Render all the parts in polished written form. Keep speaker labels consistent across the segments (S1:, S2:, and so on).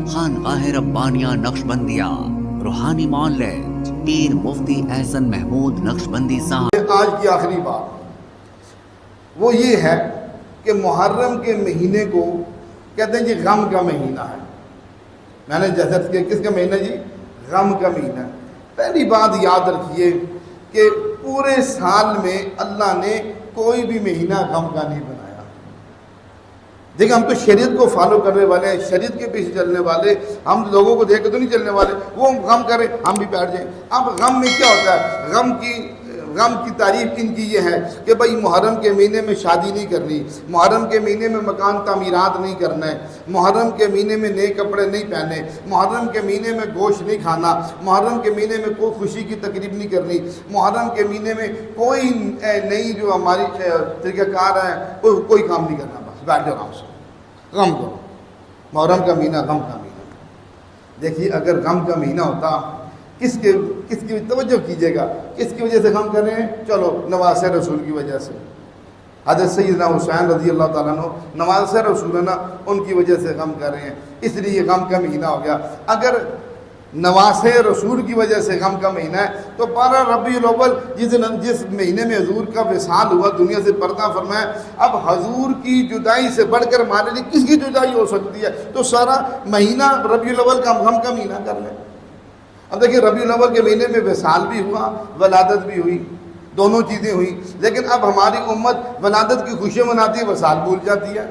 S1: خانقاہ ربانیہ نقشبندیہ روحانی معالج پیر مفتی احسن محمود نقشبندی صاحب۔
S2: آج کی آخری بات وہ یہ ہے کہ محرم کے مہینے کو کہتے ہیں جی غم کا مہینہ ہے۔ میں نے جیسا کہ کس کا مہینہ جی؟ غم کا مہینہ۔ پہلی بات یاد رکھیے کہ پورے سال میں اللہ نے کوئی بھی مہینہ غم کا نہیں بنایا۔ دیکھیں ہم تو شریعت کو فالو کرنے والے ہیں، شریعت کے پیچھے چلنے والے، ہم لوگوں کو دیکھ کے تو نہیں چلنے والے، وہ غم کریں ہم بھی بیٹھ جائیں۔ اب غم میں کیا ہوتا ہے؟ غم کی تعریف ان کی یہ ہے کہ بھائی محرم کے مہینے میں شادی نہیں کرنی، محرم کے مہینے میں مکان تعمیرات نہیں کرنا ہے، محرم کے مہینے میں نئے کپڑے نہیں پہنے، محرم کے مہینے میں گوشت نہیں کھانا، محرم کے مہینے میں کوئی خوشی کی تقریب نہیں کرنی، محرم کے مہینے میں کوئی نئی جو ہماری طریقہ کار ہے کوئی کام نہیں کرنا، بس بیٹھ جاؤ آرام سے، غم کرو۔ محرم کا مہینہ غم کا مہینہ۔ دیکھیے اگر غم کا مہینہ ہوتا کس کی توجہ کیجیے گا، کس کی وجہ سے غم کر رہے ہیں؟ چلو نواز رسول کی وجہ سے، حضرت سیدنا حسین رضی اللہ تعالیٰ عنہ نواز رسول نا ان کی وجہ سے غم کر رہے ہیں، اس لیے یہ غم کا مہینہ ہو گیا۔ اگر نواز رسول کی وجہ سے غم کا مہینہ ہے تو 12 ربیع الاول جس مہینے میں حضور کا وصال ہوا، دنیا سے پردہ فرمایا، اب حضور کی جدائی سے بڑھ کر ہمارے لیے کس کی جدائی ہو سکتی ہے؟ تو سارا مہینہ ربیع الاول کا غم کا مہینہ کر لیں۔ اب دیکھیں ربیع الاول کے مہینے میں وصال بھی ہوا، ولادت بھی ہوئی، دونوں چیزیں ہوئی، لیکن اب ہماری امت ولادت کی خوشیاں مناتی ہے، وصال بھول جاتی ہے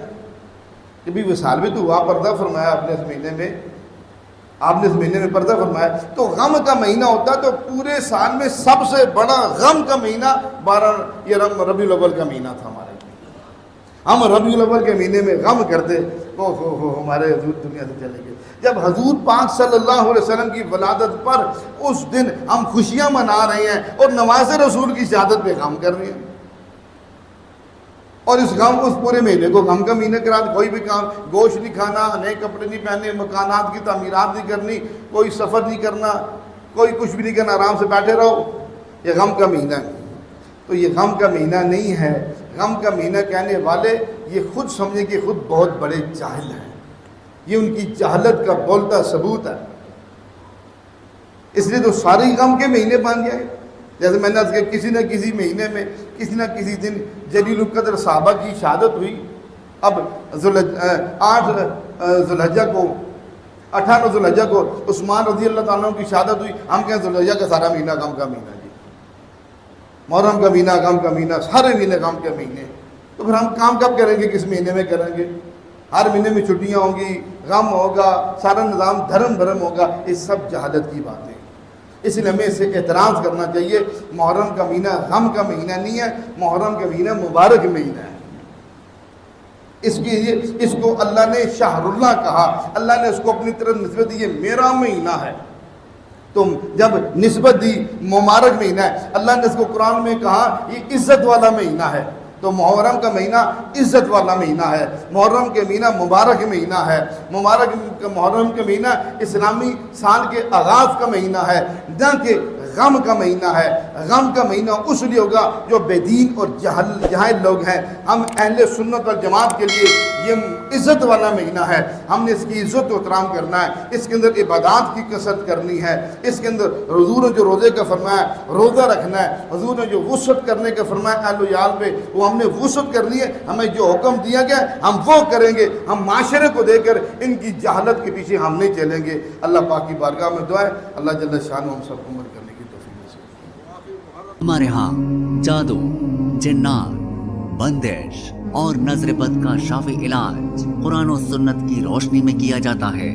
S2: کہ بھی وصال بھی تو ہوا، پردہ فرمایا آپ نے اس مہینے میں پردہ فرمایا۔ تو غم کا مہینہ ہوتا تو پورے سال میں سب سے بڑا غم کا مہینہ 12 یہ ربیع الاول کا مہینہ تھا ہمارے لیے۔ ہم ربیع الاول کے مہینے میں غم کرتے ہمارے حضور دنیا سے چلے گئے۔ جب حضور پاک صلی اللہ علیہ وسلم کی ولادت پر اس دن ہم خوشیاں منا رہے ہیں اور نواز رسول کی شہادت پہ غم کر رہے ہیں، اور اس پورے مہینے کو غم کا مہینہ کرا دیا۔ کوئی بھی کام، گوشت نہیں کھانا، نئے کپڑے نہیں پہننے، مکانات کی تعمیرات نہیں کرنی، کوئی سفر نہیں کرنا، کوئی کچھ بھی نہیں کرنا، آرام سے بیٹھے رہو، یہ غم کا مہینہ ہے۔ تو یہ غم کا مہینہ نہیں ہے۔ غم کا مہینہ کہنے والے یہ خود سمجھیں کہ خود بہت بڑے جاہل ہیں، یہ ان کی جہالت کا بولتا ثبوت ہے۔ اس لیے تو سارے غم کے مہینے بن گئے۔ جیسے میں نے کہا کسی نہ کسی مہینے میں کسی نہ کسی دن جلیل القدر صحابہ کی شہادت ہوئی۔ اب 8 ذوالحجہ کو 18 ذوالحجہ کو عثمان رضی اللہ تعالیٰ عنہ کی شہادت ہوئی، ہم کہیں ذوالحجہ کا سارا مہینہ غم کا مہینہ جی، محرم کا مہینہ غم کا مہینہ، سارے مہینے غم کے مہینے۔ تو پھر ہم کام کب کریں گے؟ کس مہینے میں کریں گے؟ ہر مہینے میں چھٹیاں ہوں گی، غم ہوگا، سارا نظام دھرم بھرم ہوگا، یہ سب جہالت کی باتیں۔ اس لیے ہمیں اسے اعتراض کرنا چاہیے، محرم کا مہینہ غم کا مہینہ نہیں ہے، محرم کا مہینہ مبارک مہینہ ہے۔ اس کو اللہ نے شہر اللہ کہا، اللہ نے اس کو اپنی طرف نسبت دی، یہ میرا مہینہ ہے۔ تم جب نسبت دی مبارک مہینہ ہے، اللہ نے اس کو قرآن میں کہا یہ عزت والا مہینہ ہے۔ تو محرم کا مہینہ عزت والا مہینہ ہے، محرم کے مہینہ مبارک مہینہ ہے، محرم کا مہینہ اسلامی سال کے آغاز کا مہینہ ہے، نہ کہ غم کا مہینہ ہے۔ غم کا مہینہ اس لیے ہوگا جو بے دین اور جاہل لوگ ہیں۔ ہم اہل سنت والجماعت کے لیے یہ عزت والا مہینہ ہے، ہم نے اس کی عزت و احترام کرنا ہے، اس کے اندر عبادات کی کثرت کرنی ہے، اس کے اندر حضور نے جو روزے کا فرمایا روزہ رکھنا ہے، حضور نے جو وسعت کرنے کا فرمایا اہل و عیال پہ وہ ہم نے وسعت کرنی ہے، ہمیں جو حکم دیا گیا ہم وہ کریں گے۔ ہم معاشرے کو دے کر ان کی جہالت کے پیچھے ہم نہیں چلیں گے۔ اللہ پاک کی بارگاہ میں دعا ہے اللہ جل شانہ ہم سب کو عمل کرنے کی توفیق نصیب۔
S1: ہمارے ہاں جادو، جنات، بندش اور نظر بد کا شافی علاج قرآن و سنت کی روشنی میں کیا جاتا ہے۔